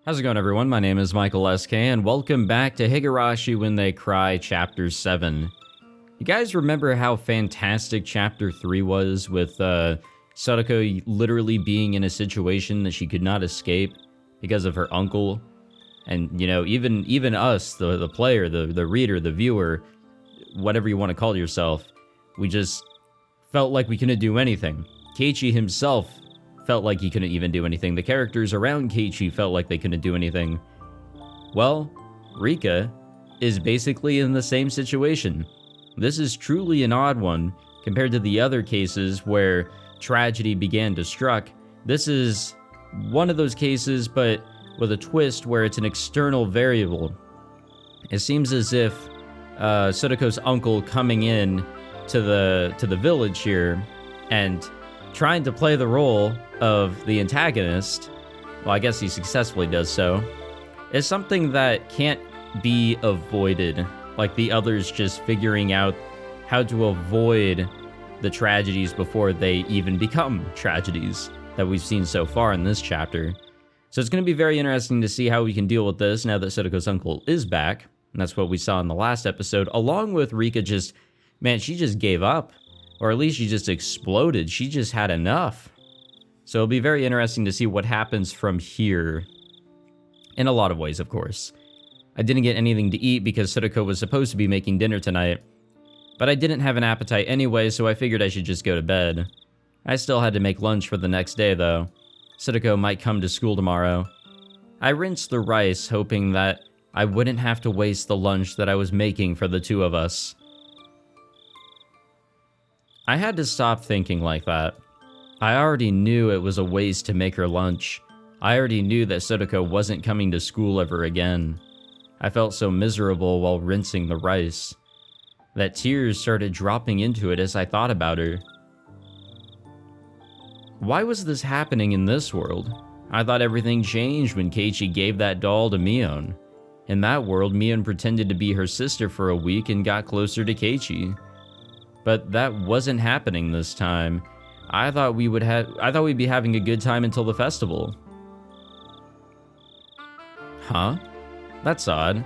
How's it going, everyone? My name is Michael SK, and welcome back to Higurashi When They Cry, Chapter 7. You guys remember how fantastic Chapter 3 was, with Satoko literally being in a situation that she could not escape because of her uncle? And, you know, even us, the player, the reader, the viewer, whatever you want to call yourself, we just felt like we couldn't do anything. Keiichi himself felt like he couldn't even do anything. The characters around Keiichi felt like they couldn't do anything. Well, Rika is basically in the same situation. This is truly an odd one compared to the other cases where tragedy began to struck. This is one of those cases, but with a twist where it's an external variable. It seems as if Satoko's uncle coming in to the village here and trying to play the role of the antagonist, well, I guess he successfully does so, is something that can't be avoided, like the others just figuring out how to avoid the tragedies before they even become tragedies that we've seen so far in this chapter. So it's going to be very interesting to see how we can deal with this now that Satoko's uncle is back, and that's what we saw in the last episode, along with Rika just, man, she just gave up. Or at least she just exploded. She just had enough. So it'll be very interesting to see what happens from here. In a lot of ways, of course. I didn't get anything to eat because Satoko was supposed to be making dinner tonight. But I didn't have an appetite anyway, so I figured I should just go to bed. I still had to make lunch for the next day, though. Satoko might come to school tomorrow. I rinsed the rice, hoping that I wouldn't have to waste the lunch that I was making for the two of us. I had to stop thinking like that. I already knew it was a waste to make her lunch. I already knew that Satoko wasn't coming to school ever again. I felt so miserable while rinsing the rice that tears started dropping into it as I thought about her. Why was this happening in this world? I thought everything changed when Keiichi gave that doll to Mion. In that world, Mion pretended to be her sister for a week and got closer to Keiichi. But that wasn't happening this time. I thought we'd be having a good time until the festival. Huh? That's odd.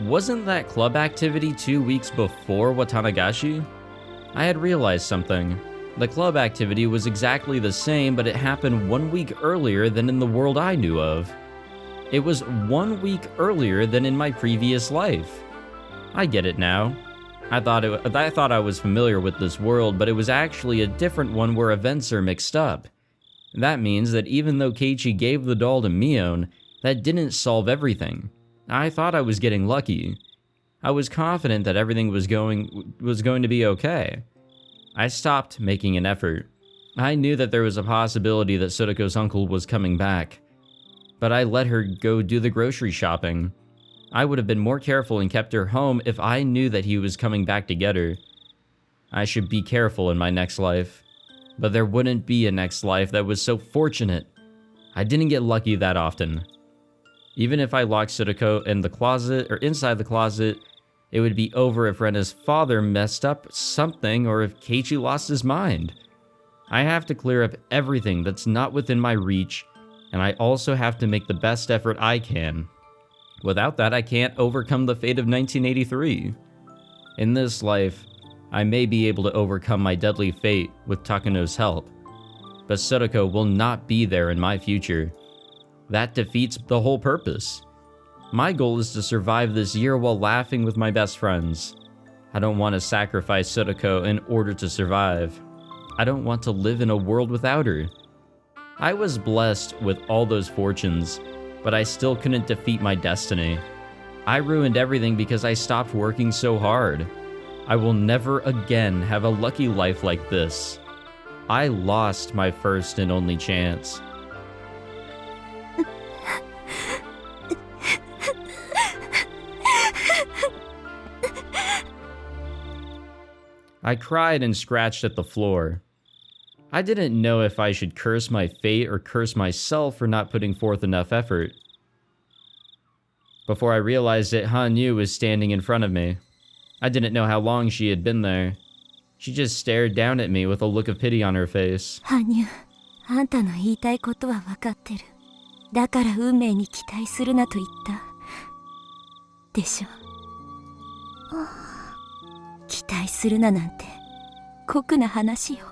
Wasn't that club activity 2 weeks before Watanagashi? I had realized something. The club activity was exactly the same, but it happened 1 week earlier than in the world I knew of. It was 1 week earlier than in my previous life. I get it now. I thought I was familiar with this world, but it was actually a different one where events are mixed up. That means that even though Keiichi gave the doll to Mion, that didn't solve everything. I thought I was getting lucky. I was confident that everything was going to be okay. I stopped making an effort. I knew that there was a possibility that Satoko's uncle was coming back, but I let her go do the grocery shopping. I would have been more careful and kept her home if I knew that he was coming back to get her. I should be careful in my next life. But there wouldn't be a next life that was so fortunate. I didn't get lucky that often. Even if I locked Satoko in the closet or inside the closet, it would be over if Rena's father messed up something or if Keiichi lost his mind. I have to clear up everything that's not within my reach, and I also have to make the best effort I can. Without that, I can't overcome the fate of 1983. In this life, I may be able to overcome my deadly fate with Takano's help, but Satoko will not be there in my future. That defeats the whole purpose. My goal is to survive this year while laughing with my best friends. I don't want to sacrifice Satoko in order to survive. I don't want to live in a world without her. I was blessed with all those fortunes, but I still couldn't defeat my destiny. I ruined everything because I stopped working so hard. I will never again have a lucky life like this. I lost my first and only chance. I cried and scratched at the floor. I didn't know if I should curse my fate or curse myself for not putting forth enough effort. Before I realized it, Hanyu was standing in front of me. I didn't know how long she had been there. She just stared down at me with a look of pity on her face. ハニュ、あんたの言いたいことは分かってる。だから運命に期待するなと言った。でしょ。期待するななんて酷な話よ。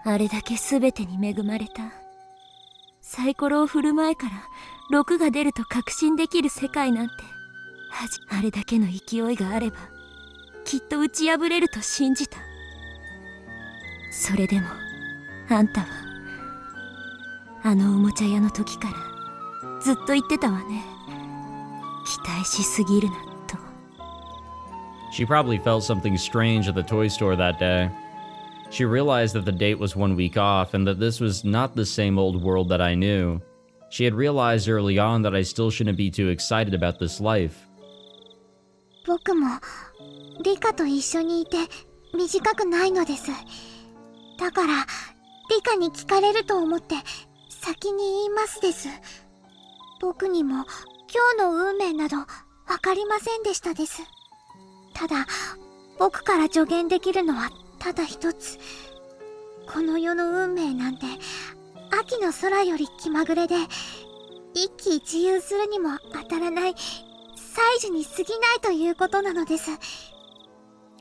あれだけ全てに恵まれた、サイコロを振る前から6が出ると確信できる世界なんて、あれだけの勢いがあればきっと打ち破れると信じた。それでもあんたはあのおもちゃ屋の時からずっと言ってたわね。期待しすぎるなと。 She probably felt something strange at the toy store that day. She realized that the date was 1 week off and that this was not the same old world that I knew. She had realized early on that I still shouldn't be too excited about this life. 僕もリカと一緒にいて短くないのです。だからリカに聞かれると思って先に言いますです。僕にも今日の運命など分かりませんでしたです。ただ僕から助言できるのはただ一つ。この世の運命なんて秋の空より気まぐれで、一喜一憂するにも当たらない祭事に過ぎないということなのです。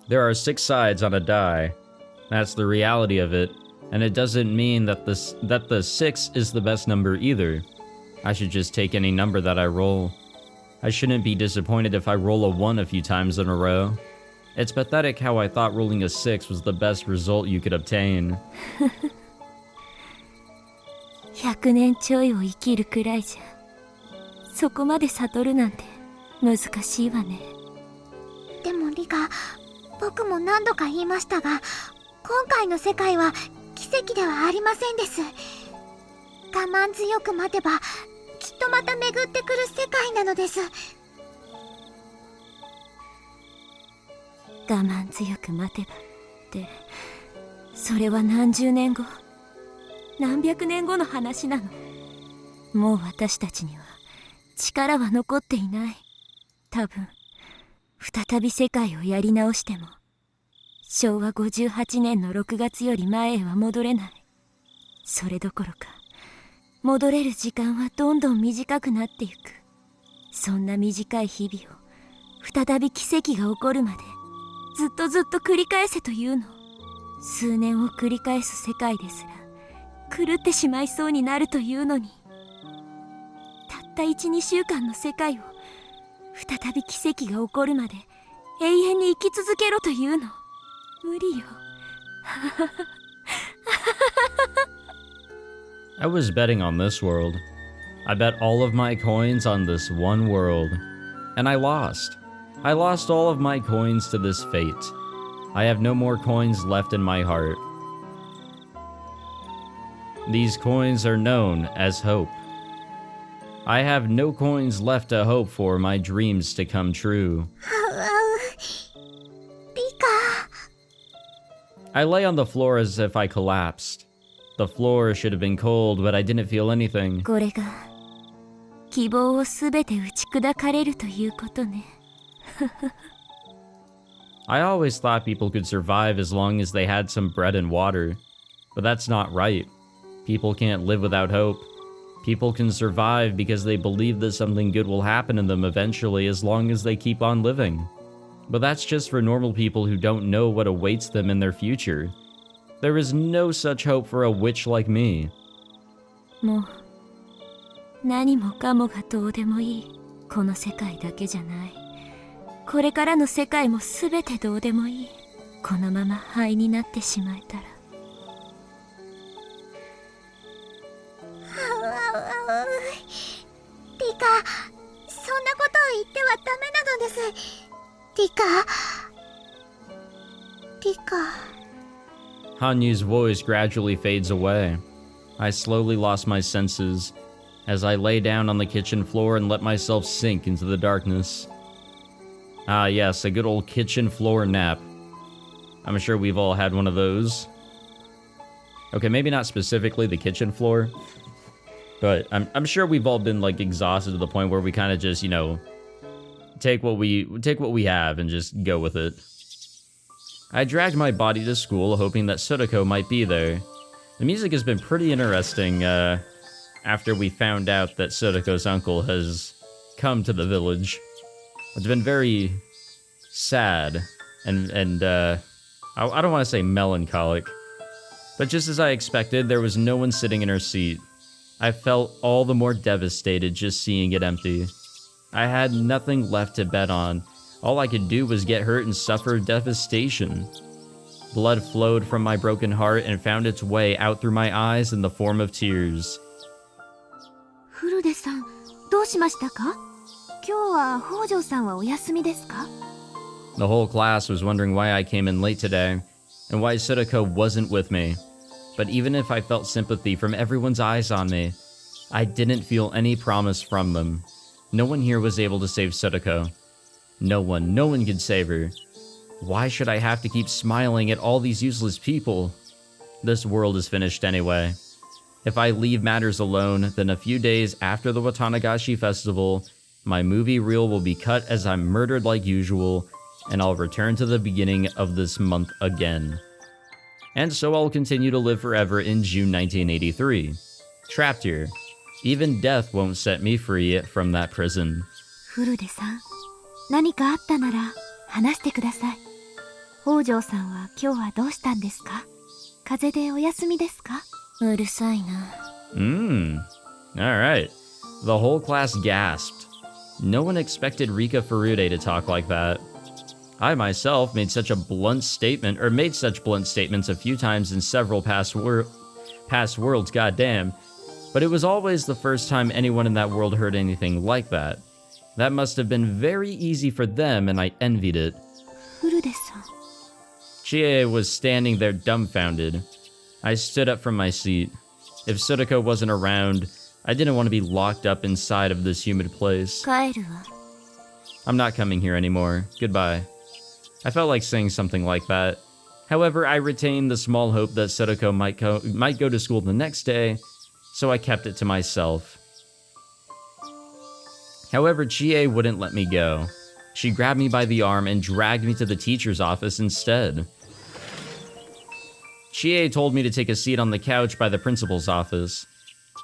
There are 6 sides on a die. That's the reality of it, and it doesn't mean that the 6 is the best number either. I should just take any number that I roll. I shouldn't be disappointed if I roll a 1 a few times in a row. It's pathetic how I thought rolling a 6 was the best result you could obtain. 100年ちょいを生きるくらいじゃそこまで悟るなんて難しいわね。でもリカ、僕も何度か言いましたが、今回の世界は奇跡ではありませんです。我慢強く待てばきっとまた巡ってくる世界なのです。我慢強く待てばって、それは何十年後何百年後の話なの。もう私たちには力は残っていない。多分再び世界をやり直しても昭和58年の6月より前へは戻れない。それどころか戻れる時間はどんどん短くなっていく。そんな短い日々を再び奇跡が起こるまでずっとずっと繰り返せというの。数年を繰り返す世界ですら狂ってしまいそうになるというのに、たった 1,2 週間の世界を再び奇跡が起こるまで永遠に生き続けろというの。無理よ。I was betting on this world. I bet all of my coins on this one world. And I lost. I lost all of my coins to this fate. I have no more coins left in my heart. These coins are known as hope. I have no coins left to hope for my dreams to come true. リカ。 I lay on the floor as if I collapsed. The floor should have been cold, but I didn't feel anything. これが希望をすべて打ち砕かれるということね。I always thought people could survive as long as they had some bread and water. But that's not right. People can't live without hope. People can survive because they believe that something good will happen to them eventually as long as they keep on living. But that's just for normal people who don't know what awaits them in their future. There is no such hope for a witch like me. もう何もかもがどうでもいい。この世界だけじゃない。これからの世界もすべてどうでもいい。このまま灰になってしまえたら。リカ、そんなことを言ってはダメなのです。リカ。リカ。 Hanyu's voice gradually fades away. I slowly lost my senses as I lay down on the kitchen floor and let myself sink into the darkness. Ah yes, a good old kitchen floor nap. I'm sure we've all had one of those. Okay, maybe not specifically the kitchen floor, but I'm sure we've all been like exhausted to the point where we kind of just, you know, take what we have and just go with it. I dragged my body to school hoping that Satoko might be there. The music has been pretty interesting after we found out that Satoko's uncle has come to the village. It's been very sad and I don't want to say melancholic, but just as I expected, there was no one sitting in her seat. I felt all the more devastated just seeing it empty. I had nothing left to bet on. All I could do was get hurt and suffer devastation. Blood flowed from my broken heart and found its way out through my eyes in the form of tears. 古出さん、どうしましたか？今日は北条さんはお休みですか？ The whole class was wondering why I came in late today, and why Satoko wasn't with me. But even if I felt sympathy from everyone's eyes on me, I didn't feel any promise from them. No one here was able to save Satoko. No one could save her. Why should I have to keep smiling at all these useless people? This world is finished anyway. If I leave matters alone, then a few days after the Watanagashi festival, my movie reel will be cut as I'm murdered like usual, and I'll return to the beginning of this month again. And so I'll continue to live forever in June 1983. Trapped here. Even death won't set me free from that prison. 古出さん、何かあったなら話してください。北条さんは今日はどうしたんですか？風邪でお休みですか？うるさいな。Alright. The whole class gasped. No one expected Rika Furude to talk like that. I myself made such blunt statements a few times in several past worlds, goddamn. But it was always the first time anyone in that world heard anything like that. That must have been very easy for them, and I envied it. 古出さん。Chie was standing there dumbfounded. I stood up from my seat. If Satoko wasn't around, I didn't want to be locked up inside of this humid place. 帰るわ。I'm not coming here anymore. Goodbye. I felt like saying something like that. However, I retained the small hope that Satoko might go to school the next day, so I kept it to myself. However, Chie wouldn't let me go. She grabbed me by the arm and dragged me to the teacher's office instead. Chie told me to take a seat on the couch by the principal's office.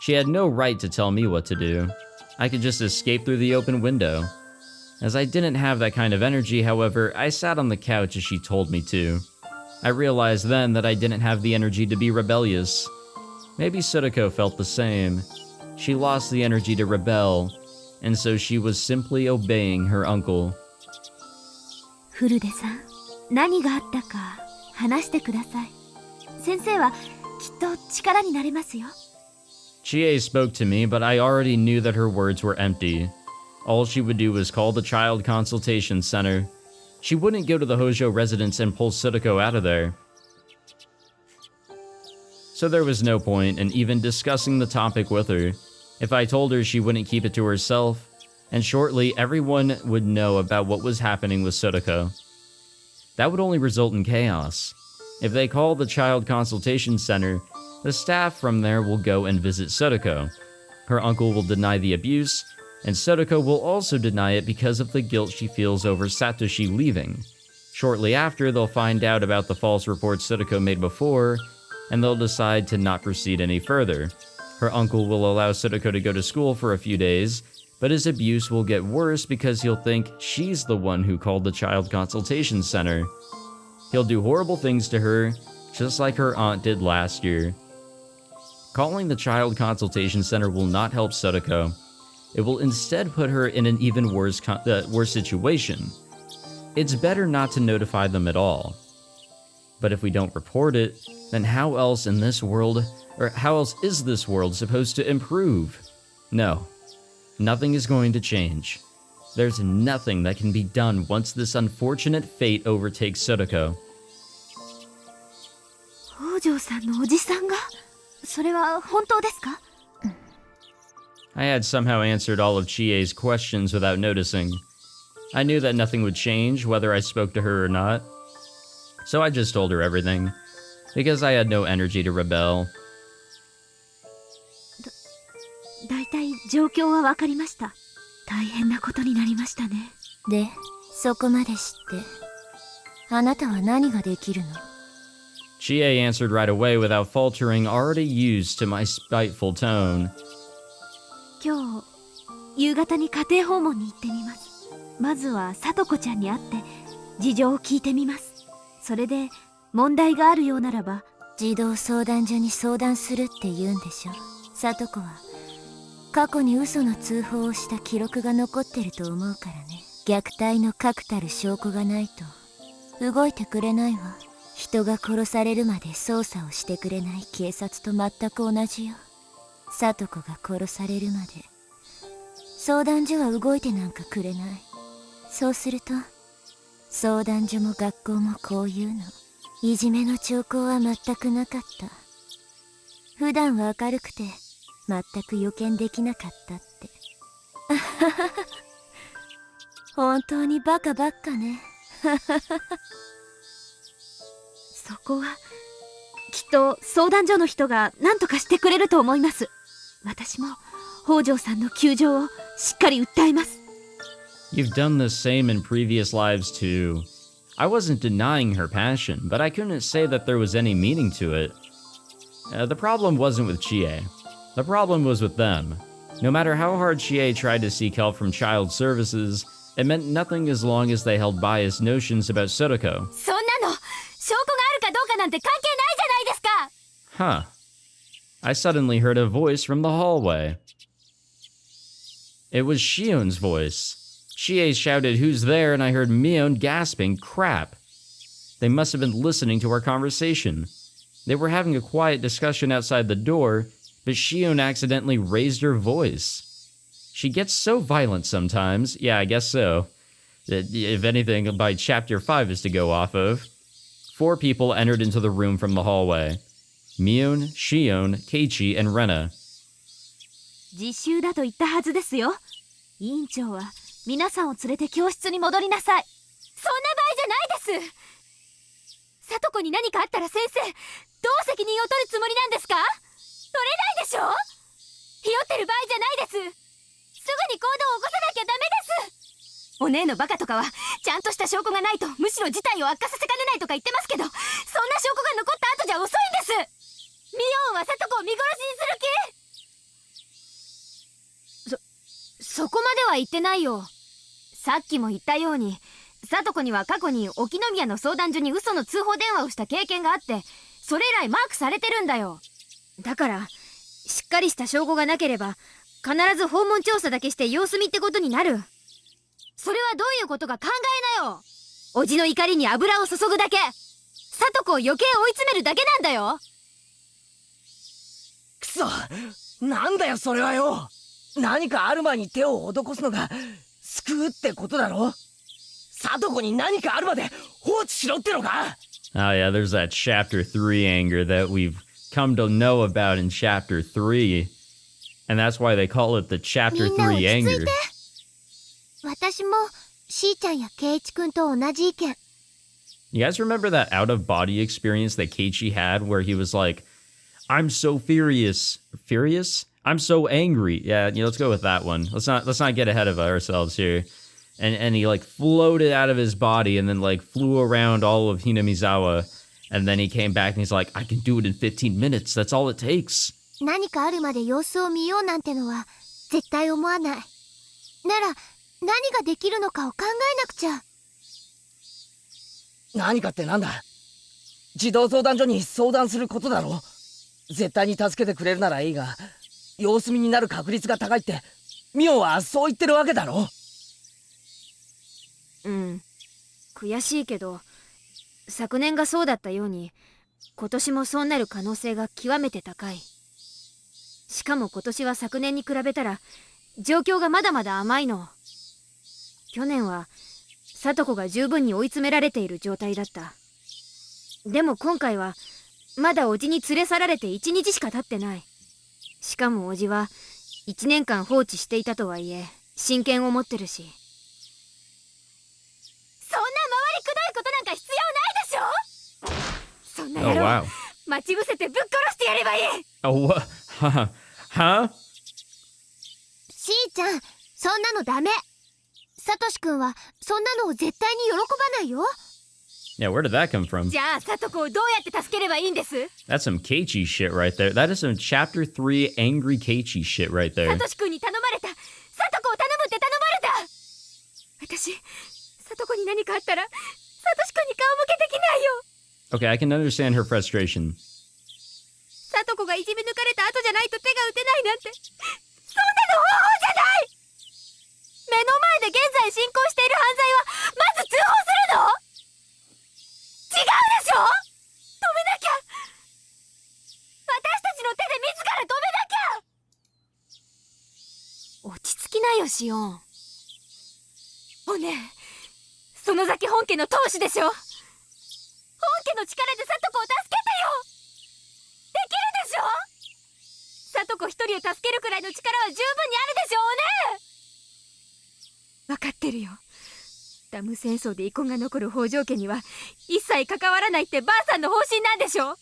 She had no right to tell me what to do. I could just escape through the open window. As I didn't have that kind of energy, however, I sat on the couch as she told me to. I realized then that I didn't have the energy to be rebellious. Maybe Satoko felt the same. She lost the energy to rebel, and so she was simply obeying her uncle. 古出さん、何があったか話してください。先生はきっと力になれますよ。Chie spoke to me, but I already knew that her words were empty. All she would do was call the Child Consultation Center. She wouldn't go to the Hojo residence and pull Satoko out of there. So there was no point in even discussing the topic with her. If I told her, she wouldn't keep it to herself, and shortly everyone would know about what was happening with Satoko. That would only result in chaos. If they call the Child Consultation Center, the staff from there will go and visit Satoko. Her uncle will deny the abuse, and Satoko will also deny it because of the guilt she feels over Satoshi leaving. Shortly after, they'll find out about the false reports Satoko made before, and they'll decide to not proceed any further. Her uncle will allow Satoko to go to school for a few days, but his abuse will get worse because he'll think she's the one who called the Child Consultation Center. He'll do horrible things to her, just like her aunt did last year. Calling the Child Consultation Center will not help Satoko. It will instead put her in an even worse situation. It's better not to notify them at all. But if we don't report it, then how else is this world supposed to improve? No, nothing is going to change. There's nothing that can be done once this unfortunate fate overtakes Satoko. 北条さんのおじさんが？それは本当ですか？ I had somehow answered all of Chie's questions without noticing. I knew that nothing would change whether I spoke to her or not. So I just told her everything, because I had no energy to rebel. だいたい状況はわかりました。大変なことになりましたね。で、そこまで知って、あなたは何ができるの？ Chie answered right away without faltering, already used to my spiteful tone. 今日夕方に家庭訪問に行ってみます。まずはさとこちゃんに会って事情を聞いてみます。それで問題があるようならば児童相談所に相談するって言うんでしょ。さとこは過去に嘘の通報をした記録が残ってると思うからね。虐待の確たる証拠がないと動いてくれないわ。人が殺されるまで捜査をしてくれない警察と全く同じよ。さとこが殺されるまで相談所は動いてなんかくれない。そうすると相談所も学校もこう言うの。いじめの兆候は全くなかった。普段は明るくて全く予見できなかったって。本当にバカばっかね。そこはきっと相談所の人が何とかしてくれると思います。私も北条さんの窮状をしっかり訴えます。 You've done the same in previous lives too. I wasn't denying her passion, but I couldn't say that there was any meaning to it. The problem wasn't with Chie. The problem was with them. No matter how hard Chie tried to seek help from child services, it meant nothing as long as they held biased notions about Satoko. そんなの証拠があるかどうかなんて関係ないじゃないですか。 Huh. I suddenly heard a voice from the hallway. It was Shion's voice. Chie shouted, "Who's there?" and I heard Mion gasping, "Crap." They must have been listening to our conversation. They were having a quiet discussion outside the door, but Shion accidentally raised her voice. She gets so violent sometimes. Yeah, I guess so. If anything, by chapter 5 is to go off of. 4 people entered into the room from the hallway. Mion, Shion, Keiichi, and Rena. 自習だと言ったはずですよ。委員長は皆さんを連れて教室に戻りなさい。そんな場合じゃないです。さとこに何かあったら先生、どう責任を取るつもりなんですか？取れないでしょ？ひよってる場合じゃないです。すぐに行動を起こさなきゃダメです。お姉のバカとかはちゃんとした証拠がないとむしろ事態を悪化させかねないとか言ってますけど、そんな証拠が残った後じゃ遅いんです。ミオンはさとこを見殺しにする気？そこまでは言ってないよ。さっきも言ったように、さとこには過去に沖宮の相談所に嘘の通報電話をした経験があって、それ以来マークされてるんだよ。だからしっかりした証拠がなければ必ず訪問調査だけして様子見ってことになる。それはどういうことか考えなよ。おじの怒りに油を注ぐだけ。さとこを余計追い詰めるだけなんだよ。くそ、なんだよそれはよ。何かある前に手を施すのが救うってことだろ。さとこに何かあるまで放置しろってのか。 Oh yeah, there's that chapter 3 anger that we've come to know about in chapter 3. And that's why they call it the chapter 3 anger. 私もしーちゃんやケイイチくんと同じ意見。 You guys remember that out-of-body experience that Keiichi had where he was like, "I'm so furious." Furious? I'm so angry. Yeah, let's go with that one. Let's not get ahead of ourselves here. And he like floated out of his body and then like flew around all of Hinamizawa. And then he came back and he's like, "I can do it in 15 minutes. That's all it takes." 何かあるまで様子を見ようなんてのは絶対思わない。なら何ができるのかを考えなくちゃ。何かってなんだ。児童相談所に相談することだろ。絶対に助けてくれるならいいが、様子見になる確率が高いってミオはそう言ってるわけだろ。うん、悔しいけど昨年がそうだったように今年もそうなる可能性が極めて高い。しかも今年は昨年に比べたら状況がまだまだ甘いの。去年はさとこが十分に追い詰められている状態だった。でも今回はまだおじに連れ去られて1日しか経ってない。しかもおじは1年間放置していたとはいえ親権を持ってるし。そんな回りくどいことなんか必要ないでしょ。そんな野郎、Oh, wow. 待ち伏せてぶっ殺してやればいい。 Oh, what? Huh? しーちゃん、そんなのダメ。さとしくんはそんなのを絶対に喜ばないよ。Yeah, where did that come from? じゃあサトコをどうやって助ければいいんです？ That's some Keiichi shit right there. That is some Chapter 3 angry Keiichi shit right サ there. トシ君に頼まれた。サトコを頼むって頼まれた。私、サトコに何かあったら、サトシ君に顔向けできないよ。 Okay, I can understand her frustration. サトコがいじめ抜かれた後じゃないと手が打てないなんて、そんなの方法じゃない。目の前で現在進行している犯罪はまず通報するの？違うでしょ？止めなきゃ。私たちの手で自ら止めなきゃ。落ち着きなよ、シオン。おねえ、園崎本家の当主でしょ。本家の力でサトコを助けてよ。できるでしょ。サトコ一人を助けるくらいの力は十分にあるでしょうね。分かってるよ。ダム戦争で遺恨が残る北条家には一切関わらないってばあさんの方針なんでしょ。サト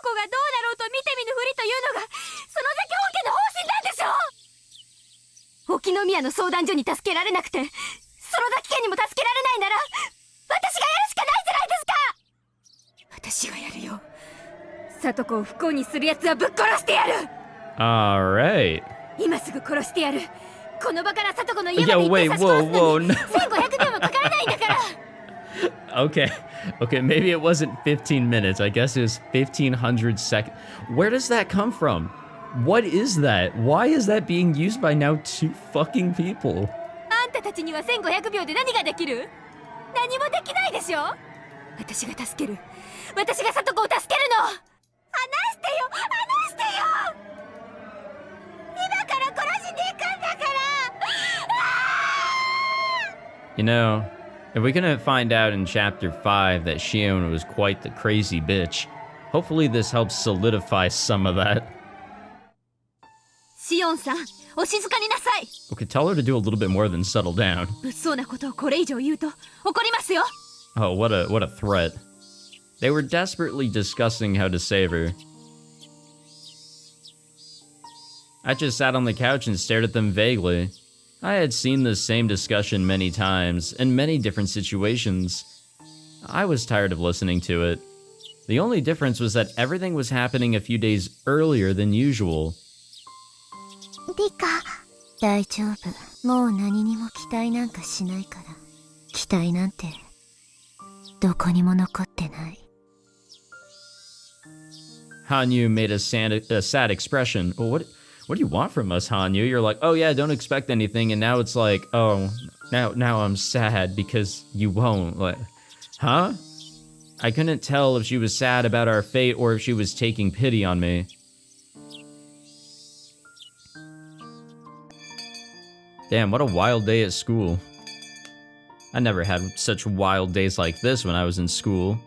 コがどうなろうと見て見ぬふりというのが園崎本家の方針なんでしょ。沖宮の相談所に助けられなくて園崎家にも助けられないなら私がやるしかないじゃないですか。私がやるよ。サトコを不幸にするやつはぶっ殺してやる。 Alright. 今すぐ殺してやる。この場からサトコの家ま Yeah, で行って wait, 差し殺す whoa, のに whoa. 1500秒もかからないんだから。 Okay. Okay, maybe it wasn't 15 minutes. I guess it was 1500 seconds. Where does that come from? What is that? Why is that being used by now 2 fucking people? あんたたちには1500秒で何ができる？何もできないでしょ。私が助ける。私がサトコを助けるの。離してよ、離してよ。今から殺しに行くんだから。You know, if we couldn't find out in Chapter 5 that Shion was quite the crazy bitch, hopefully this helps solidify some of that. シオンさん、お静かになさい。 Okay, tell her to do a little bit more than settle down. 物騒なことをこれ以上言うと怒りますよ。 Oh, what a threat. They were desperately discussing how to save her. I just sat on the couch and stared at them vaguely. I had seen this same discussion many times, in many different situations. I was tired of listening to it. The only difference was that everything was happening a few days earlier than usual. リカ、大丈夫。もう何にも期待なんかしないから。期待なんてどこにも残ってない。 Hanyu made a sad expression. Well, what do you want from us, Hanyu? You're like, oh yeah, don't expect anything, and now it's like, oh, now I'm sad because you won't. Like, huh? I couldn't tell if she was sad about our fate or if she was taking pity on me. Damn, what a wild day at school. I never had such wild days like this when I was in school.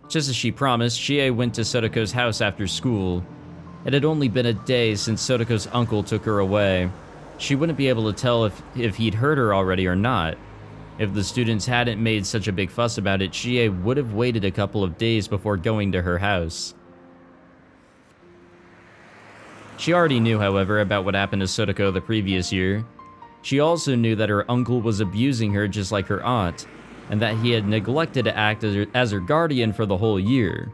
Just as she promised, Chie went to Sotoko's house after school. It had only been a day since Sotoko's uncle took her away. She wouldn't be able to tell if he'd heard her already or not. If the students hadn't made such a big fuss about it, Chie would have waited a couple of days before going to her house. She already knew, however, about what happened to Satoko the previous year. She also knew that her uncle was abusing her just like her aunt, and that he had neglected to act as her guardian for the whole year.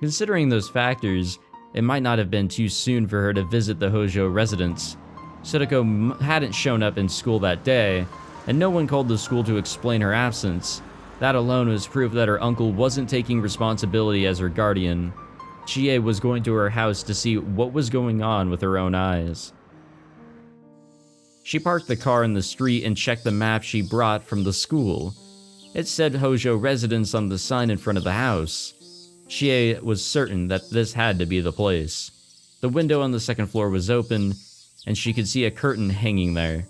Considering those factors, it might not have been too soon for her to visit the Hojo residence. Satoko hadn't shown up in school that day, and no one called the school to explain her absence. That alone was proof that her uncle wasn't taking responsibility as her guardian. Chie was going to her house to see what was going on with her own eyes. She parked the car in the street and checked the map she brought from the school. It said Hojo residence on the sign in front of the house. Chie was certain that this had to be the place. The window on the second floor was open, and she could see a curtain hanging there.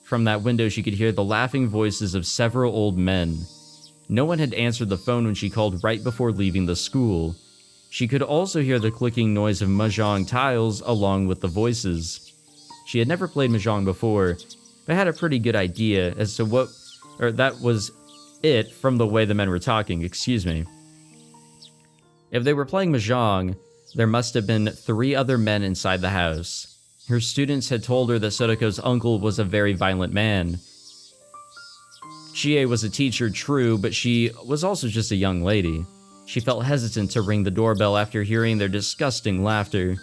From that window she could hear the laughing voices of several old men. No one had answered the phone when she called right before leaving the school. She could also hear the clicking noise of mahjong tiles along with the voices. She had never played mahjong before, but had a pretty good idea as to that was it from the way the men were talking, excuse me. If they were playing mahjong, there must have been 3 other men inside the house. Her students had told her that Sotoko's uncle was a very violent man. Chie was a teacher, true, but she was also just a young lady. She felt hesitant to ring the doorbell after hearing their disgusting laughter.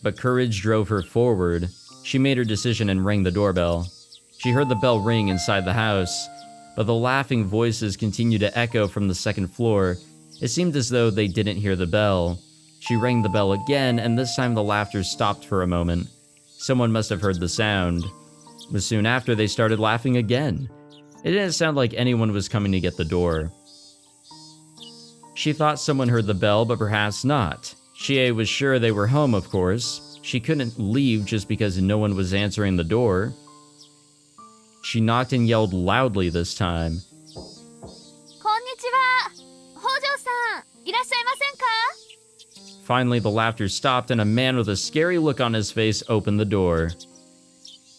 But courage drove her forward. She made her decision and rang the doorbell. She heard the bell ring inside the house, but the laughing voices continued to echo from the second floor. It seemed as though they didn't hear the bell. She rang the bell again, and this time the laughter stopped for a moment. Someone must have heard the sound. But soon after, they started laughing again. It didn't sound like anyone was coming to get the door. She thought someone heard the bell, but perhaps not. Chie was sure they were home, of course. She couldn't leave just because no one was answering the door. She knocked and yelled loudly this time. こんにちは。北条さん、いらっしゃいませんか? Finally, the laughter stopped and a man with a scary look on his face opened the door.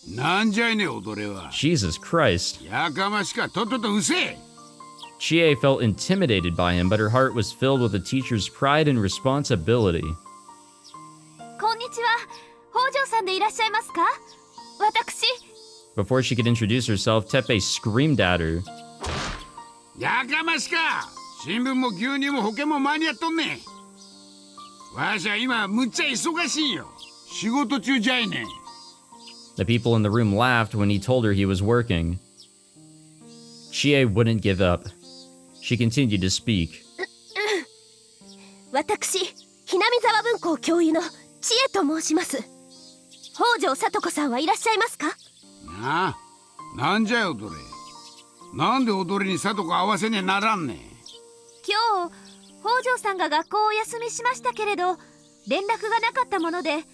なんじゃいね踊れは。 Jesus Christ. やかましかとっととうせえ。 Chie felt intimidated by him, but her heart was filled with the teacher's pride and responsibility. こんにちは。北条さんでいらっしゃいますか? 私。 Before she could introduce herself, Teppei screamed at her. やかましか。新聞も牛乳も保険も間に合っとんねん。わしゃ今むっちゃ忙しいよ。仕事中じゃいねん。 The people in the room laughed when he told her he was working. Chie wouldn't give up. She continued to speak. 私、ひなみざわ文庫教諭の知恵と申します。北条さと子さんはいらっしゃいますか? なあ、なんじゃい踊れ。なんで踊りにさとこ合わせねえならんねん。今日、北条さんが学校をお休みしましたけれど、連絡がなかったもので、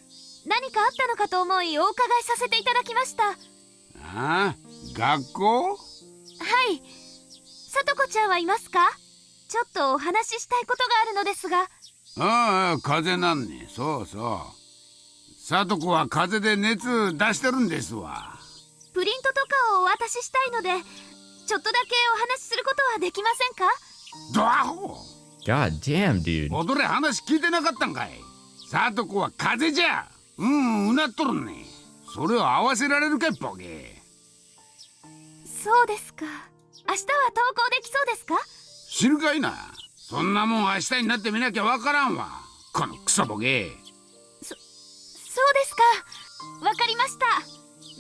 何かあったのかと思いお伺いさせていただきました。ああ、学校？はい。さとこちゃんはいますか? ちょっとお話ししたいことがあるのですが。ああ、風邪なんね。そうそう。さとこは風邪で熱出してるんですわ。プリントとかをお渡ししたいので、ちょっとだけお話しすることはできませんか? ドアホ God damn, dude. 踊れ話聞いてなかったんかい。さとこは風邪じゃ。うなっとるね。それを合わせられるかいボケ。そうですか。明日は登校できそうですか? 知るかいな。そんなもん明日になってみなきゃわからんわ。このクソボケ。そうですか。わかりました。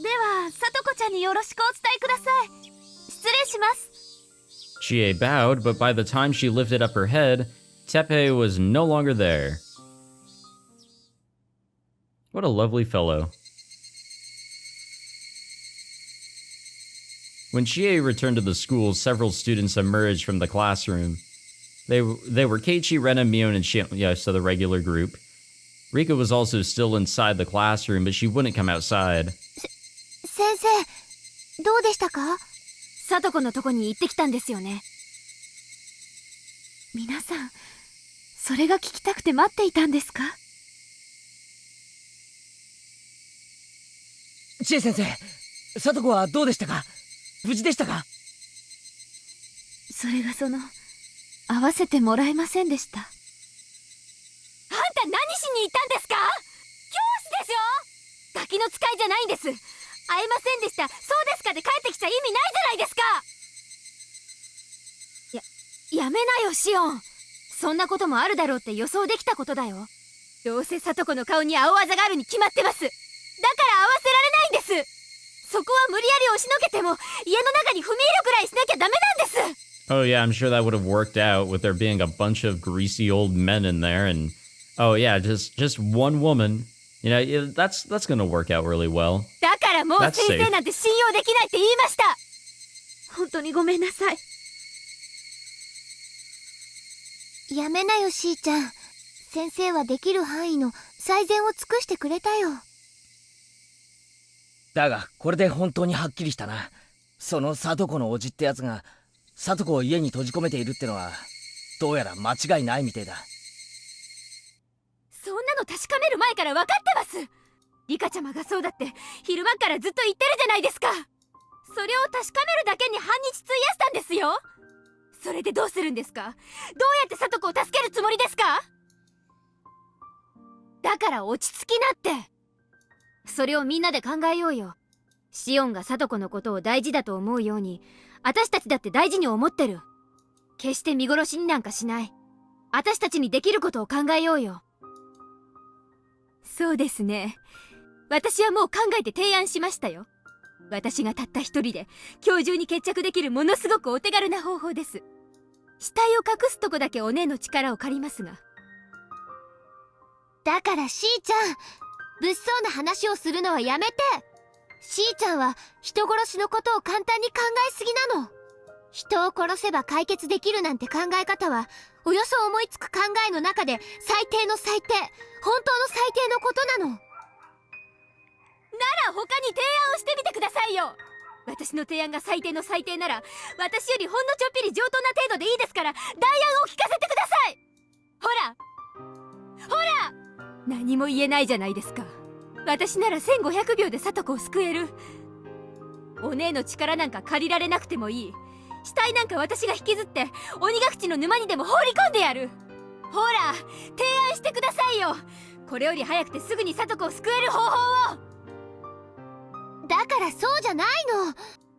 では、さとこちゃんによろしくお伝えください。失礼します。 Chie bowed, but by the time she lifted up her head, Teppei was no longer there. What a lovely fellow. When Chie returned to the school, several students emerged from the classroom. They were Keiichi, Rena, Mion, and Shinya, so the regular group. Rika was also still inside the classroom, but she wouldn't come outside. 先生、どうでしたか? さとこのとこに行ってきたんですよね。皆さん、それが聞きたくて待っていたんですか? 知恵先生、さとこはどうでしたか? 無事でしたか? それが会わせてもらえませんでした。あんた何しに行ったんですか? 教師ですよ。ガキの使いじゃないんです。会えませんでした、そうですかで帰ってきちゃ意味ないじゃないですか。やめなよシオン。そんなこともあるだろうって予想できたことだよ。どうせさとこの顔に青あざがあるに決まってます。だから会わせられないんです。そこは無理やり押しのけても家の中に踏み入るくらいしなきゃダメなんです。 Oh yeah, I'm sure that would have worked out with there being a bunch of greasy old men in there, and oh yeah, just one woman. You know, that's gonna work out really well. だからもう先生なんて信用できないって言いました。本当にごめんなさい。やめなよしーちゃん。先生はできる範囲の最善を尽くしてくれたよ。だがこれで本当にはっきりしたな。そのさとこのおじってやつがさとこを家に閉じ込めているってのはどうやら間違いないみてえだ。そんなの確かめる前から分かってます。リカちゃまがそうだって昼間からずっと言ってるじゃないですか。それを確かめるだけに半日費やしたんですよ。それでどうするんですか？どうやってさとこを助けるつもりですか？だから落ち着きなって。それをみんなで考えようよ。シオンがサトコのことを大事だと思うように私たちだって大事に思ってる。決して見殺しになんかしない。私たちにできることを考えようよ。そうですね。私はもう考えて提案しましたよ。私がたった一人で今日中に決着できるものすごくお手軽な方法です。死体を隠すとこだけお姉の力を借りますが。だからしーちゃん、物騒な話をするのはやめて。しーちゃんは人殺しのことを簡単に考えすぎなの。人を殺せば解決できるなんて考え方はおよそ思いつく考えの中で最低の最低、本当の最低のことなの。なら他に提案をしてみてくださいよ。私の提案が最低の最低なら私よりほんのちょっぴり上等な程度でいいですから代案を聞かせてください。ほら何も言えないじゃないですか。私なら1500秒でサトコを救える。お姉の力なんか借りられなくてもいい。死体なんか私が引きずって鬼ヶ淵の沼にでも放り込んでやる。ほら提案してくださいよ。これより早くてすぐにサトコを救える方法を。だからそうじゃないの。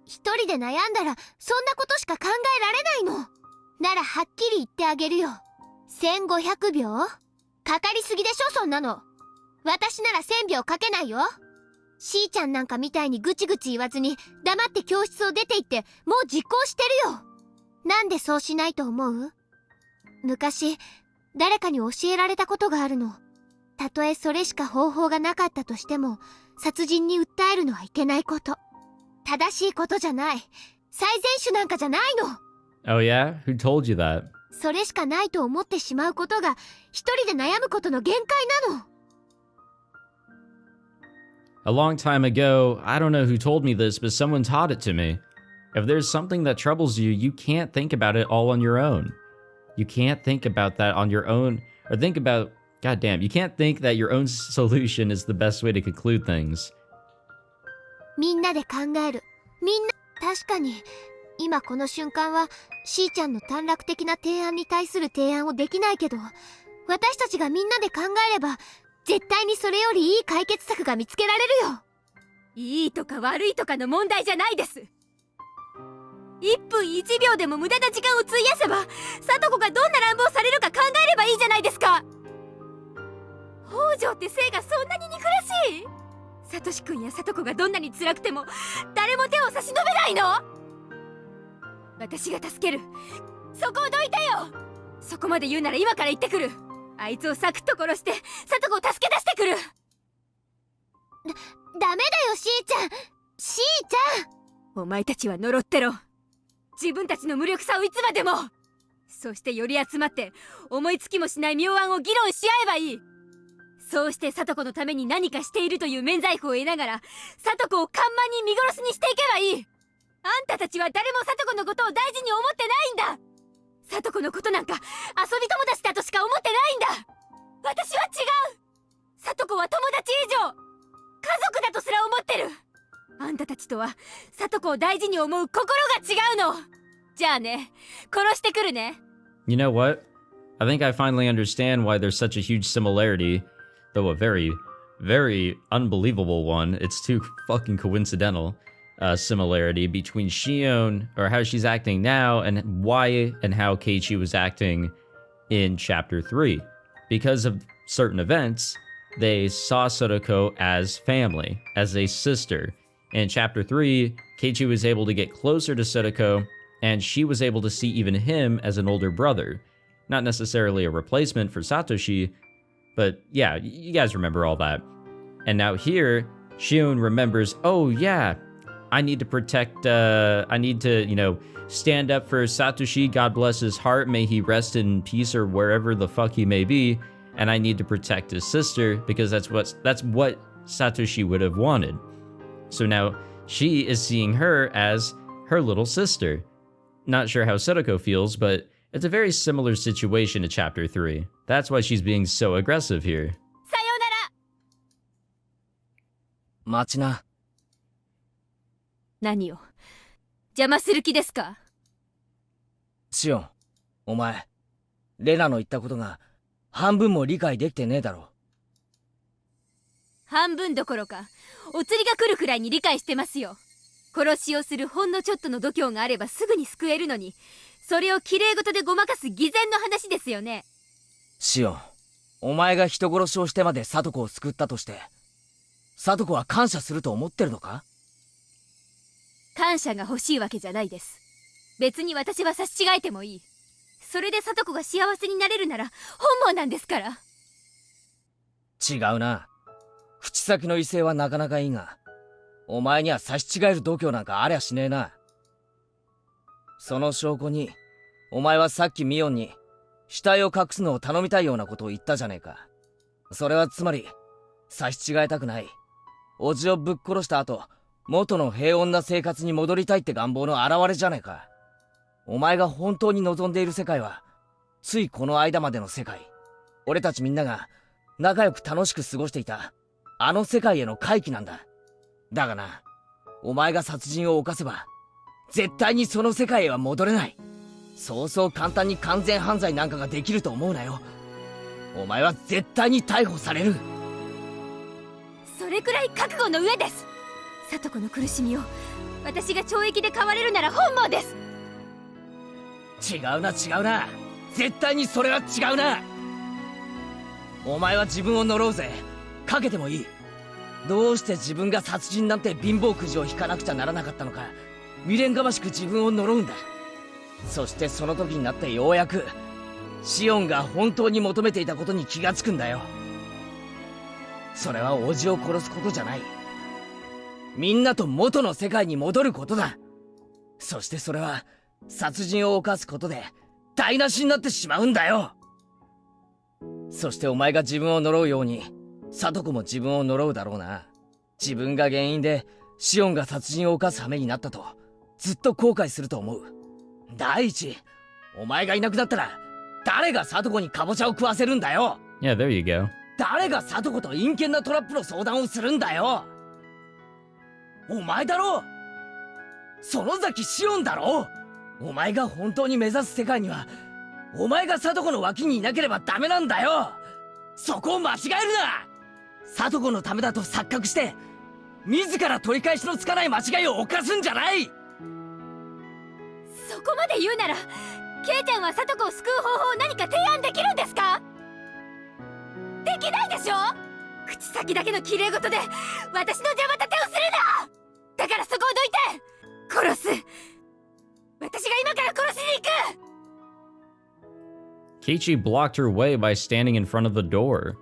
一人で悩んだらそんなことしか考えられないの。ならはっきり言ってあげるよ。1500秒かかりすぎでしょ、そんなの。私なら1000秒かけないよ。しーちゃんなんかみたいにぐちぐち言わずに黙って教室を出て行ってもう実行してるよ。なんでそうしないと思う？昔誰かに教えられたことがあるの。たとえそれしか方法がなかったとしても殺人に訴えるのはいけないこと。正しいことじゃない。最善手なんかじゃないの。Oh yeah? Who told you that? それしかないと思ってしまうことが一人で悩むことの限界なの。A long time ago, I don't know who told me this, but someone taught it to me. If there's something that troubles you, you can't think about it all on your own. You can't think about that on your own, or think about, goddamn, you can't think that your own solution is the best way to conclude things. みんなで考える。みんな、確かに、今この瞬間は、しーちゃんの短絡的な提案に対する提案をできないけど、私たちがみんなで考えれば、絶対にそれよりいい解決策が見つけられるよ。いいとか悪いとかの問題じゃないです。1分1秒でも無駄な時間を費やせばサトコがどんな乱暴されるか考えればいいじゃないですか。北条って性がそんなに憎らしい？サトシ君やサトコがどんなに辛くても誰も手を差し伸べないの？私が助ける。そこをどいてよ。そこまで言うなら今から行ってくる。あいつをサクッと殺してサトコを助け出してくる。ダメだよ、しーちゃん。しーちゃん。お前たちは呪ってろ。自分たちの無力さをいつまでも。そしてより集まって思いつきもしない妙案を議論し合えばいい。そうしてサトコのために何かしているという免罪符を得ながらサトコを看板に見殺しにしていけばいい。あんたたちは誰もサトコのことを大事に思ってないんだ。サトコのことなんか遊び友達だとしか思ってないんだ。私は違う。サトコは友達以上家族だとすら思ってる。あんたたちとはサトコを大事に思う心が違うの。じゃあね、殺してくるね。You know what? I think I finally understand why there's such a huge similarity, though a very, very unbelievable one. It's too fucking coincidental. Similarity between Shion, or how she's acting now, and why and how Keiichi was acting in Chapter 3. Because of certain events, they saw Satoko as family, as a sister. In Chapter 3, Keiichi was able to get closer to Satoko, and she was able to see even him as an older brother. Not necessarily a replacement for Satoshi, but yeah, you guys remember all that. And now here, Shion remembers, oh yeah, I need to protect, I need to, stand up for Satoshi, God bless his heart, may he rest in peace or wherever the fuck he may be, and I need to protect his sister, because that's what Satoshi would have wanted. So now, she is seeing her as her little sister. Not sure how Satoko feels, but it's a very similar situation to Chapter 3. That's why she's being so aggressive here. さようなら。待ちな。何を邪魔する気ですか？シオン、お前、レナの言ったことが半分も理解できてねえだろ。半分どころかお釣りが来るくらいに理解してますよ。殺しをするほんのちょっとの度胸があればすぐに救えるのに、それをきれい事でごまかす偽善の話ですよね。シオン、お前が人殺しをしてまでサトコを救ったとして、サトコは感謝すると思ってるのか？感謝が欲しいわけじゃないです。別に私は差し違えてもいい。それでサトコが幸せになれるなら本望なんですから。違うな。口先の威勢はなかなかいいが、お前には差し違える度胸なんかありゃしねえな。その証拠に、お前はさっきミオンに死体を隠すのを頼みたいようなことを言ったじゃねえか。それはつまり、差し違えたくない。叔父をぶっ殺した後、元の平穏な生活に戻りたいって願望の表れじゃねえか。お前が本当に望んでいる世界は、ついこの間までの世界。俺たちみんなが仲良く楽しく過ごしていた、あの世界への回帰なんだ。だがな、お前が殺人を犯せば、絶対にその世界へは戻れない。そうそう簡単に完全犯罪なんかができると思うなよ。お前は絶対に逮捕される。それくらい覚悟の上です。サトコの苦しみを私が懲役で買われるなら本望です。違うな違うな、絶対にそれは違うな。お前は自分を呪うぜ。かけてもいい。どうして自分が殺人なんて貧乏くじを引かなくちゃならなかったのか、未練がましく自分を呪うんだ。そしてその時になってようやくシオンが本当に求めていたことに気がつくんだよ。それは叔父を殺すことじゃない。みんなと元の世界に戻ることだ。そしてそれは殺人を犯すことで台無しになってしまうんだよ。そしてお前が自分を呪うように、サトコも自分を呪うだろうな。自分が原因でシオンが殺人を犯す羽目になったとずっと後悔すると思う。第一、お前がいなくなったら誰がサトコにカボチャを食わせるんだよ。 Yeah, there you go. 誰がサトコと陰険なトラップの相談をするんだよ。お前だろ。園崎シオンだろ。お前が本当に目指す世界には、お前がサトコの脇にいなければダメなんだよ。そこを間違えるな。サトコのためだと錯覚して自ら取り返しのつかない間違いを犯すんじゃない。そこまで言うなら、ケイちゃんはサトコを救う方法を何か提案できるんですか？できないでしょ。口先だけの綺麗事で私の邪魔立てをするな。だからそこをどいて殺す。私が今から殺しに行く。Keiichi blocked her way by standing in front of the door.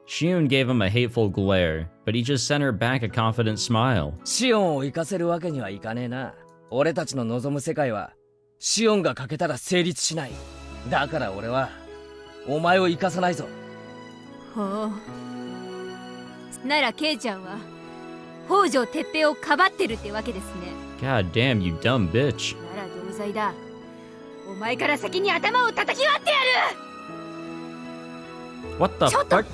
Shion gave him a hateful glare, but he just sent her back a confident smile. シオンを生かせるわけにはいかねえな。俺たちの望む世界はシオンが欠けたら成立しない。だから俺はお前を生かさないぞ。ほう。ならケイちゃんは北条哲平をかばってるってわけですね。 God damn, you dumb bitch. なら同罪だ。お前から先に頭を叩き割ってやる。 What the fuck?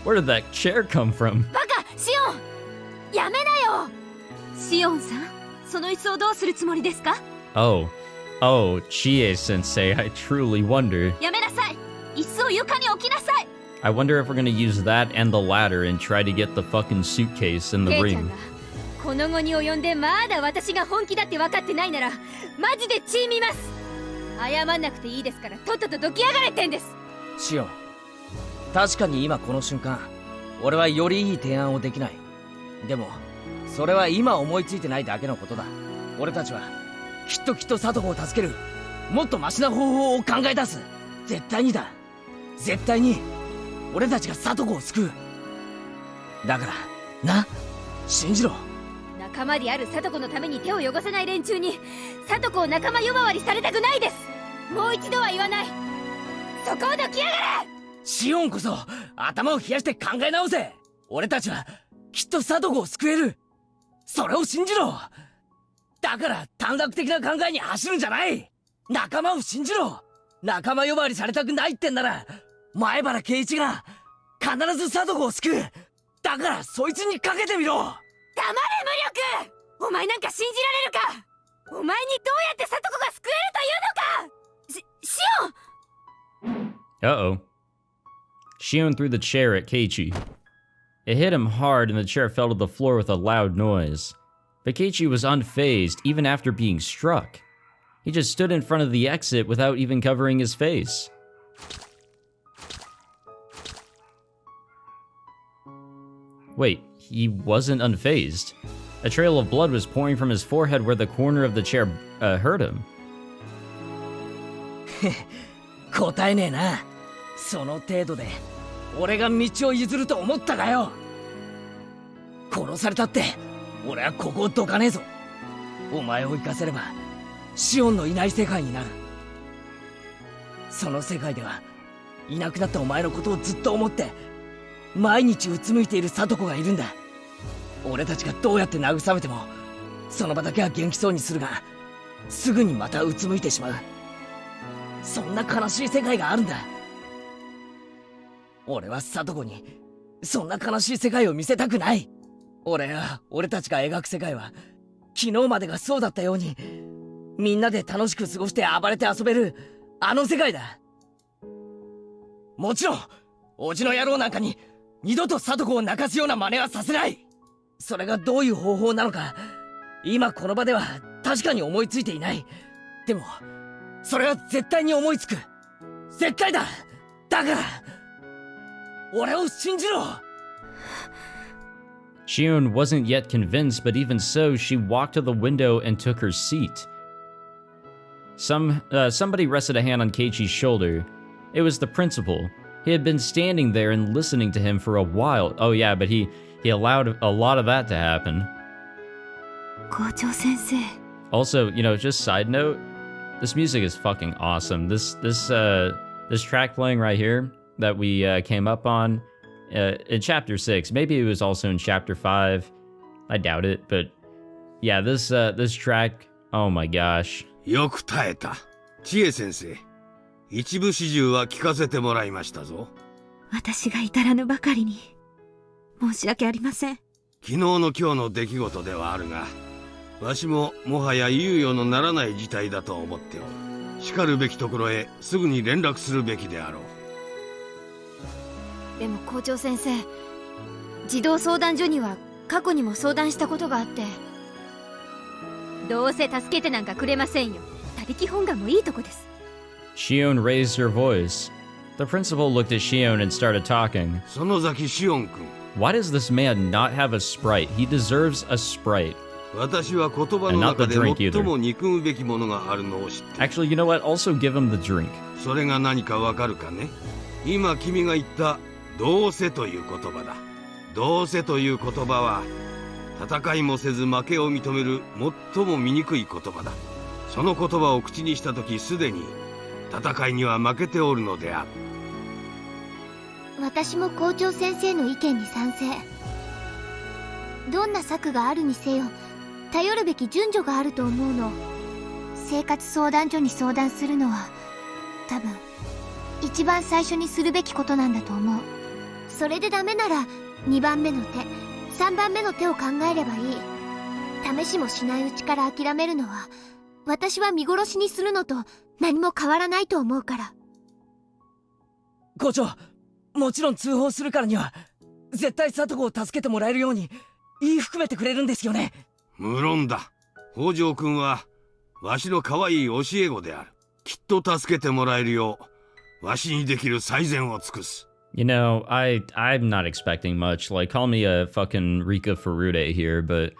Where did that chair come from? バカシオン、やめなよ。シオンさん、その椅子をどうするつもりですか？ Oh, Chie-sensei, I truly wonder. やめなさい。椅子を床に置きなさい。 I wonder if we're gonna use that and the ladder and try to get the fucking suitcase in the ケイちゃん ring. がこの後に及んでまだ私が本気だって分かってないならマジで血見ます。謝んなくていいですからとっととどきやがれってんです。シオン、確かに今この瞬間俺はよりいい提案をできない。でもそれは今思いついてないだけのことだ。俺たちはきっとサトコを助けるもっとマシな方法を考え出す。絶対にだ。絶対に俺たちがサトコを救う。だからな、信じろ。仲間であるサトコのために手を汚さない連中にサトコを仲間呼ばわりされたくないです。もう一度は言わない。そこをどきやがれ。シオンこそ頭を冷やして考え直せ。俺たちはきっとサトコを救える。それを信じろ。だから短絡的な考えに走るんじゃない。仲間を信じろ。仲間呼ばわりされたくないってんなら前原圭一が必ずサトコを救う。だからそいつにかけてみろ。黙れ無力。お前なんか信じられるか。お前にどうやってサトコが救えるというのか。シオン。 Uh-oh. Shion threw the chair at Keiichi. It hit him hard and the chair fell to the floor with a loud noise. But Keiichi was unfazed even after being struck. He just stood in front of the exit without even covering his face. Wait, he wasn't unfazed. A trail of blood was pouring from his forehead where the corner of the chair hurt him. 答えねえな。その程度で俺が道を譲ると思ったかよ。殺されたって俺はここをどかねえぞ。お前を生かせればシオンのいない世界になる。その世界ではいなくなったお前のことをずっと思って毎日うつむいている聡子がいるんだ。俺たちがどうやって慰めてもその場だけは元気そうにするがすぐにまたうつむいてしまう。そんな悲しい世界があるんだ。俺は聡子にそんな悲しい世界を見せたくない。俺たちが描く世界は昨日までがそうだったようにみんなで楽しく過ごして暴れて遊べるあの世界だ。もちろんおじの野郎なんかに二度と聡子を泣かすような真似はさせない。それがどういう方法なのか今この場では確かに思いついていない。でもそれは絶対に思いつく。絶対だ。だから俺を信じろ。 Shion wasn't yet convinced, but even so, she walked to the window and took her seat. Somebody rested a hand on Keiichi's shoulder. It was the principal. He had been standing there and listening to him for a while. Oh yeah, but he allowed a lot of that to happen. 校長先生。 Also, you know, just side note, this music is fucking awesome. This track playing right here that we came up on in chapter 6. Maybe it was also in chapter 5. I doubt it, but yeah, this track, oh my gosh. よく耐えた。千恵先生、一部始終は聞かせてもらいましたぞ。私が至らぬばかりに申し訳ありません。昨日の今日の出来事ではあるが、わしももはや猶予のならない事態だと思っておる。しかるべきところへすぐに連絡するべきであろう。でも校長先生、児童相談所には過去にも相談したことがあって、どうせ助けてなんかくれませんよ。他力本願もいいとこです。 Shion raised her voice. The principal looked at Shion and started talking. 園崎シオン君。 Why does this man not have a sprite? He deserves a sprite. 私は言葉の中で最も憎むべきものがあるのを知って。Actually, you know what? Also give him the drink. それが何かわかるかね。今君が言ったどうせという言葉だ。どうせという言葉は戦いもせず負けを認める最も醜い言葉だ。その言葉を口にした時すでに戦いには負けておるのである。私も校長先生の意見に賛成。どんな策があるにせよ頼るべき順序があると思うの。生活相談所に相談するのは多分一番最初にするべきことなんだと思う。それでダメなら2番目の手3番目の手を考えればいい。試しもしないうちから諦めるのは私は見殺しにするのと何も変わらないと思うから。校長、もちろん通報するからには絶対聡子を助けてもらえるように言い含めてくれるんですよね。無論だ。北条君はわしの可愛い教え子である。きっと助けてもらえるようわしにできる最善を尽くす。You know, I'm not expecting much. Like, call me a fucking Rika Furude here, but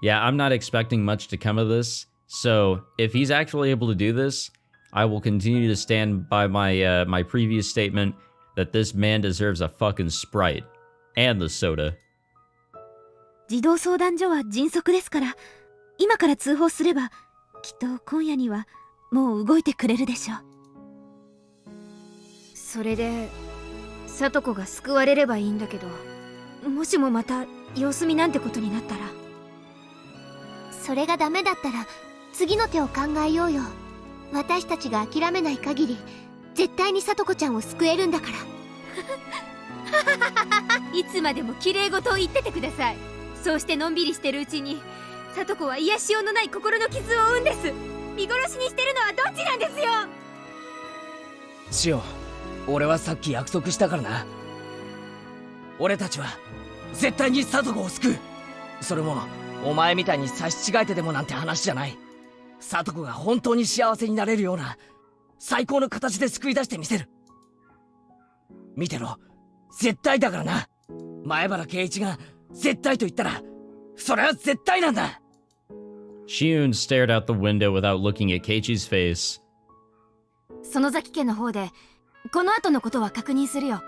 yeah, I'm not expecting much to come of this. So, if he's actually able to do this, I will continue to stand by my my previous statement that this man deserves a fucking Sprite and the soda. 児童相談所は迅速ですから、今から通報すればきっと今夜にはもう動いてくれるでしょう。それで聡子が救われればいいんだけど、もしもまた様子見なんてことになったら。それがダメだったら次の手を考えようよ。私たちが諦めない限り絶対に聡子ちゃんを救えるんだから。いつまでも綺麗事を言っててください。そうしてのんびりしてるうちに聡子は癒しようのない心の傷を負うんです。見殺しにしてるのはどっちなんですよ。シオン、俺はさっき約束したからな。俺たちは絶対にサトコを救う。それもお前みたいに差し違えてでもなんて話じゃない。サトコが本当に幸せになれるような最高の形で救い出してみせる。見てろ、絶対だからな。前原圭一が絶対と言ったらそれは絶対なんだ。 Shion stared out the window without looking at Keiichi's face. 園崎家の方でこの後のことは確認するよ。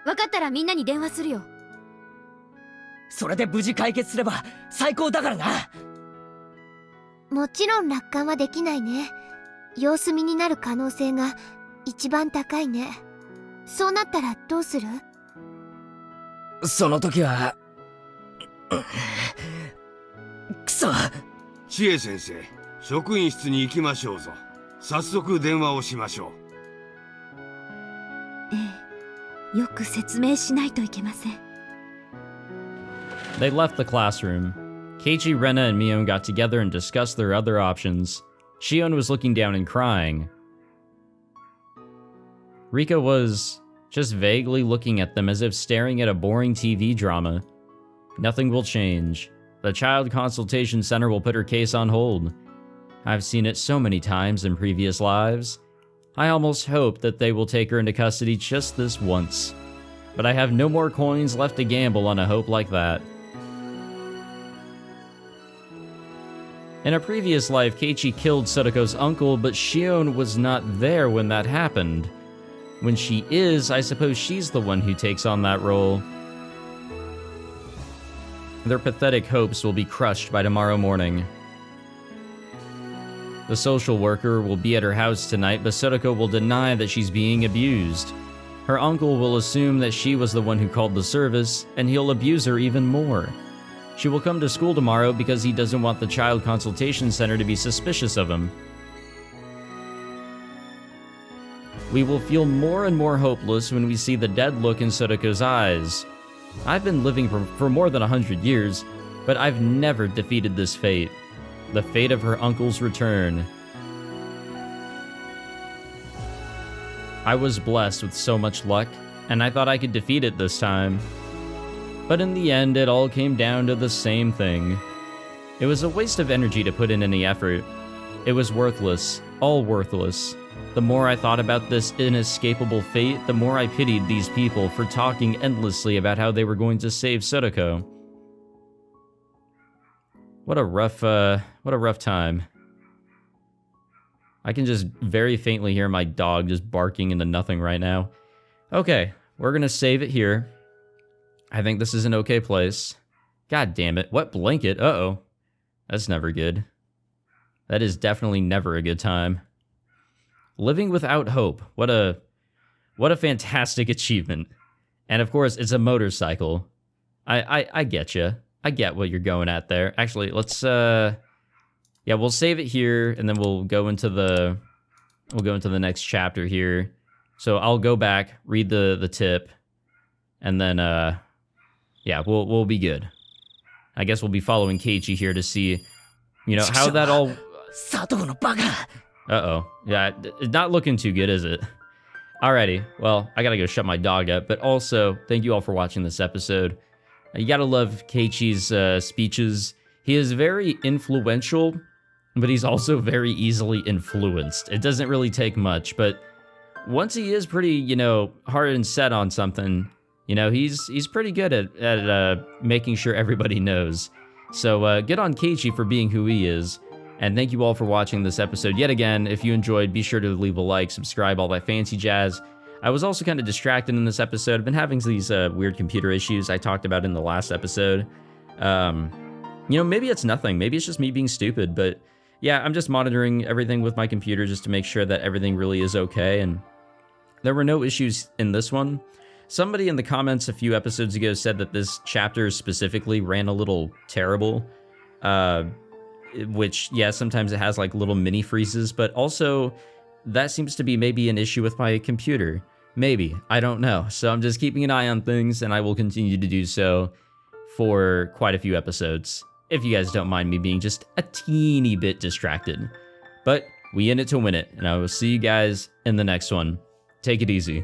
分かったらみんなに電話するよ。それで無事解決すれば最高だからな。もちろん楽観はできないね。様子見になる可能性が一番高いね。そうなったらどうする？その時はくそ。千恵先生、職員室に行きましょうぞ。早速電話をしましょう。ええ、よく説明しないといけません。They left the classroom. Keiichi, Rena, and Mion got together and discussed their other options. Shion was looking down and crying. Rika was just vaguely looking at them as if staring at a boring TV drama. Nothing will change. The Child Consultation Center will put her case on hold. I've seen it so many times in previous lives. I almost hope that they will take her into custody just this once. But I have no more coins left to gamble on a hope like that. In a previous life, Keiichi killed Satoko's uncle, but Shion was not there when that happened. When she is, I suppose she's the one who takes on that role. Their pathetic hopes will be crushed by tomorrow morning. The social worker will be at her house tonight, but Satoko will deny that she's being abused. Her uncle will assume that she was the one who called the service, and he'll abuse her even more. She will come to school tomorrow because he doesn't want the Child Consultation Center to be suspicious of him. We will feel more and more hopeless when we see the dead look in Satoko's eyes. I've been living for more than 100 years, but I've never defeated this fate. The fate of her uncle's return. I was blessed with so much luck, and I thought I could defeat it this time. But in the end, it all came down to the same thing. It was a waste of energy to put in any effort. It was worthless, all worthless. The more I thought about this inescapable fate, the more I pitied these people for talking endlessly about how they were going to save Satoko. What a rough time. I can just very faintly hear my dog just barking into nothing right now. Okay, we're gonna save it here. I think this is an okay place. God damn it, what blanket? Uh-oh. That's never good. That is definitely never a good time. Living without hope. What a fantastic achievement. And of course, it's a motorcycle. I get you. I get what you're going at there. Actually, let's yeah, we'll save it here and then we'll go into the next chapter here. So I'll go back, read the tip, and then yeah, we'll be good. I guess we'll be following Keiichi here to see, you know, how that all... Uh-oh. Yeah, it's not looking too good, is it? Alrighty, well, I gotta go shut my dog up, but also, thank you all for watching this episode. You gotta love Keiichi's speeches. He is very influential, but he's also very easily influenced. It doesn't really take much, but once he is pretty, you know, hard and set on something, you know, he's pretty good at making sure everybody knows. So good on Keiichi for being who he is. And thank you all for watching this episode yet again. If you enjoyed, be sure to leave a like, subscribe, all that fancy jazz. I was also kind of distracted in this episode. I've been having these weird computer issues I talked about in the last episode. You know, maybe it's nothing. Maybe it's just me being stupid. But yeah, I'm just monitoring everything with my computer just to make sure that everything really is okay. And there were no issues in this one. Somebody in the comments a few episodes ago said that this chapter specifically ran a little terrible. Which, yeah, sometimes it has like little mini freezes, but also that seems to be maybe an issue with my computer. Maybe, I don't know. So I'm just keeping an eye on things, and I will continue to do so for quite a few episodes, if you guys don't mind me being just a teeny bit distracted. But we in it to win it, and I will see you guys in the next one. Take it easy.